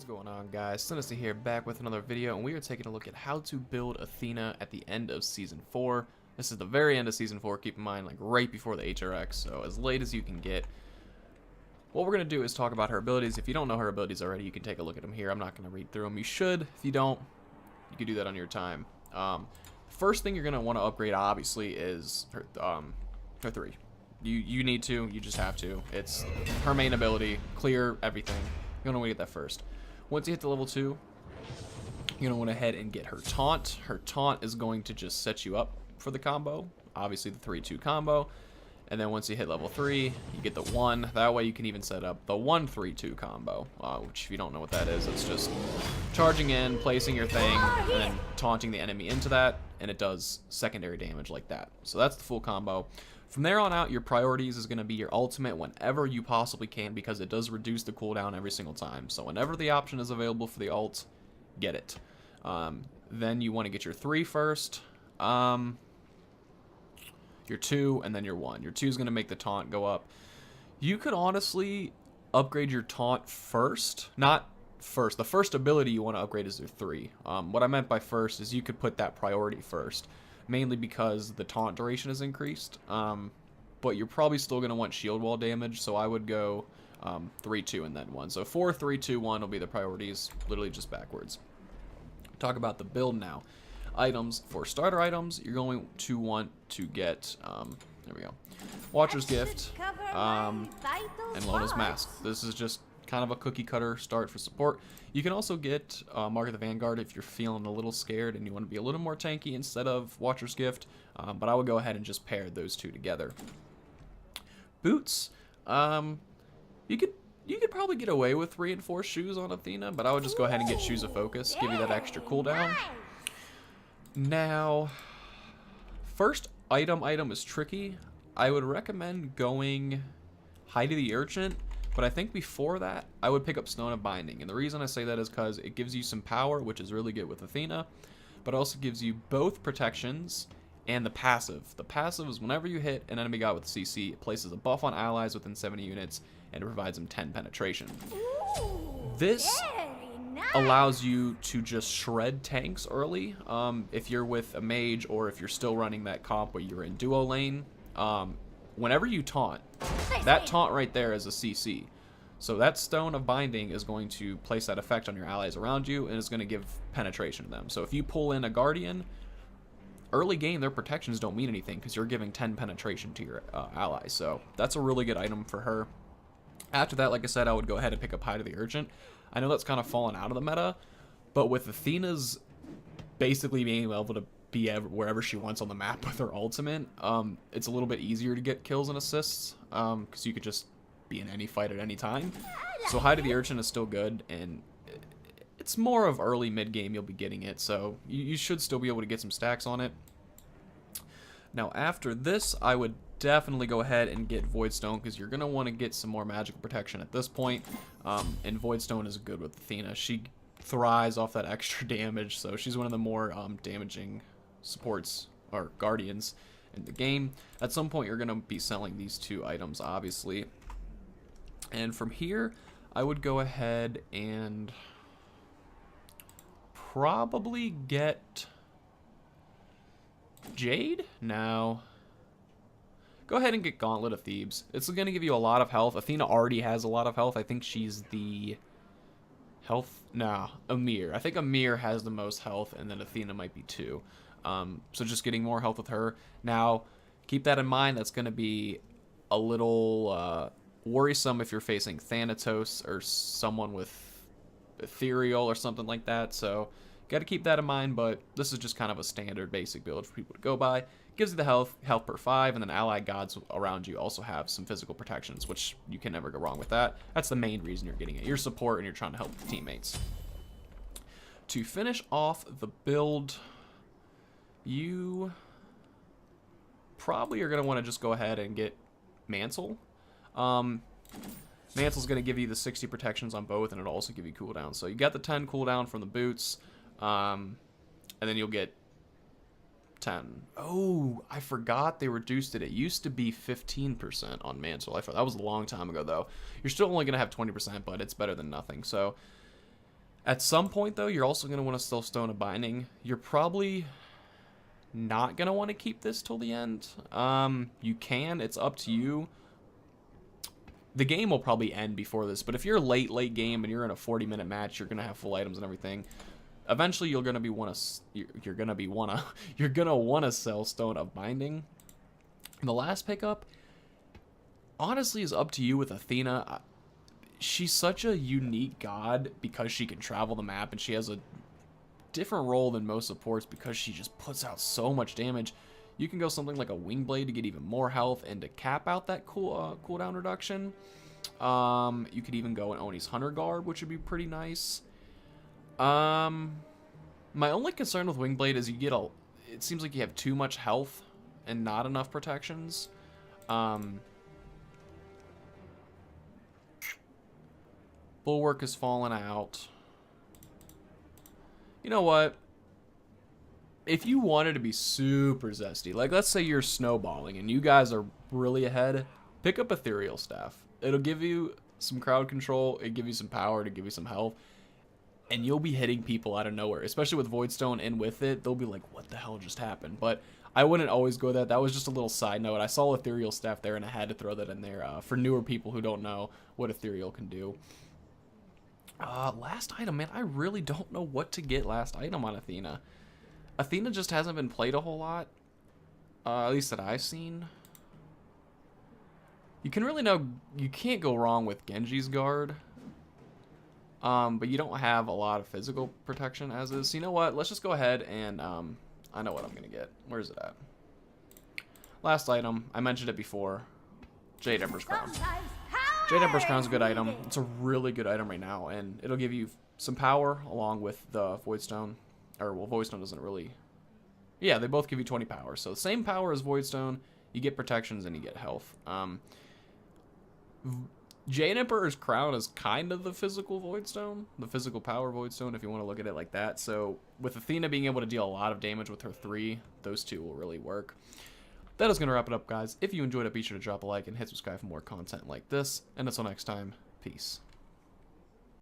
What's going on, guys? Sinister here, back with another video, and we are taking a look at how to build Athena at the end of Season 4. This is the very end of Season 4, keep in mind, like right before the HRX, so as late as you can get. What we're going to do is talk about her abilities. If you don't know her abilities already, you can take a look at them here. I'm not going to read through them. You should. If you don't, you can do that on your time. First thing you're going to want to upgrade, obviously, is her 3. You need to. You just have to. It's her main ability. Clear everything. You're going to want to get that first. Once you hit the level 2, you're going to want to head and get her taunt. Her taunt is going to just set you up for the combo. Obviously, the 3-2 combo. And then once you hit level 3, you get the 1. That way you can even set up the 1-3-2 combo, which if you don't know what that is, it's just charging in, placing your thing, and then taunting the enemy into that, and it does secondary damage like that. So that's the full combo. From there on out, your priorities is going to be your ultimate whenever you possibly can, because it does reduce the cooldown every single time. So whenever the option is available for the ult, get it. Then you want to get your 3 first. Your 2, and then your 1. Your 2 is going to make the taunt go up. You could honestly upgrade your taunt first. Not first. The first ability you want to upgrade is your 3. What I meant by first is you could put that priority first. Mainly because the taunt duration is increased. But you're probably still going to want shield wall damage. So I would go 3-2 and then 1. So 4, 3, 2, 1 will be the priorities. Literally just backwards. Talk about the build now. Items. For starter items, you're going to want to get, there we go, Watcher's Gift, and Lona's Mask. This is just kind of a cookie cutter start for support. You can also get Mark of the Vanguard if you're feeling a little scared and you want to be a little more tanky instead of Watcher's Gift, but I would go ahead and just pair those two together. Boots, you could probably get away with reinforced shoes on Athena, but I would just go ahead and get Shoes of Focus, give you that extra cooldown. Now, first item is tricky. I would recommend going Hide of the Urchin, but I think before that, I would pick up Stone of Binding. And the reason I say that is because it gives you some power, which is really good with Athena, but also gives you both protections and the passive. The passive is whenever you hit an enemy god with CC, it places a buff on allies within 70 units, and it provides them 10 penetration. This allows you to just shred tanks early. If you're with a mage or if you're still running that comp where you're in duo lane, whenever you taunt, that taunt right there is a CC. So that Stone of Binding is going to place that effect on your allies around you and is going to give penetration to them. So if you pull in a Guardian, early game their protections don't mean anything because you're giving 10 penetration to your allies. So that's a really good item for her. After that, like I said, I would go ahead and pick up Hide of the Urgent. I know that's kind of fallen out of the meta, but with Athena's basically being able to be wherever she wants on the map with her ultimate, it's a little bit easier to get kills and assists, because you could just be in any fight at any time. So Hide of the Urchin is still good, and it's more of early mid-game you'll be getting it, so you should still be able to get some stacks on it. Now after this, I would definitely go ahead and get Voidstone because you're going to want to get some more magical protection at this point, and Voidstone is good with Athena. She thrives off that extra damage, so she's one of the more damaging supports or guardians in the game. At some point you're going to be selling these 2 items, obviously, and from here I would go ahead and probably get Jade. Now go ahead and get Gauntlet of Thebes. It's going to give you a lot of health. Athena already has a lot of health. I think she's the health. Nah, Amir. I think Amir has the most health, and then Athena might be 2. So just getting more health with her. Now, keep that in mind. That's going to be a little worrisome if you're facing Thanatos or someone with Ethereal or something like that. So got to keep that in mind, but this is just kind of a standard basic build for people to go by. Gives you the health per 5, and then allied gods around you also have some physical protections, which you can never go wrong with that. That's the main reason you're getting it. Your support, and you're trying to help the teammates. To finish off the build, you probably are going to want to just go ahead and get Mantle. Mantle's going to give you the 60 protections on both, and it'll also give you cooldown. So you got the 10 cooldown from the boots, and then you'll get 10. Oh, I forgot they reduced it. It used to be 15% on Mantle. That was a long time ago, though. You're still only going to have 20%, but it's better than nothing. So At some point, though, you're also going to want to still Stone of Binding. You're probably not going to want to keep this till the end. You can. It's up to you. The game will probably end before this, but if you're late game and you're in a 40-minute match, you're going to have full items and everything. Eventually, you're going to want to sell Stone of Binding. And the last pickup, honestly, is up to you with Athena. She's such a unique god because she can travel the map, and she has a different role than most supports because she just puts out so much damage. You can go something like a Wing Blade to get even more health and to cap out that cooldown reduction. You could even go an Oni's Hunter Guard, which would be pretty nice. My only concern with Wing Blade is it seems like you have too much health and not enough protections. Bulwark has fallen out. You know what? If you wanted to be super zesty, like let's say you're snowballing and you guys are really ahead, pick up Ethereal Staff. It'll give you some crowd control, it'll give you some power, to give you some health, and you'll be hitting people out of nowhere, especially with Voidstone and with it. They'll be like, what the hell just happened? But I wouldn't always go that. That was just a little side note. I saw Ethereal Staff there and I had to throw that in there for newer people who don't know what Ethereal can do. Last item, man, I really don't know what to get last item on Athena. Athena just hasn't been played a whole lot, at least that I've seen. You can't go wrong with Genji's Guard, but you don't have a lot of physical protection as is. So you know what? Let's just go ahead and, I know what I'm gonna get. Where is it at? Last item, I mentioned it before, Jade Emperor's Crown. Jade Emperor's Crown is a good item. It's a really good item right now, and it'll give you some power along with the Voidstone. Or, well, Voidstone doesn't really... Yeah, they both give you 20 power. So, same power as Voidstone. You get protections and you get health. Jade Emperor's Crown is kind of the physical Voidstone. The physical power Voidstone, if you want to look at it like that. So, with Athena being able to deal a lot of damage with her 3, those two will really work. That is going to wrap it up, guys. If you enjoyed it, be sure to drop a like and hit subscribe for more content like this. And until next time, peace.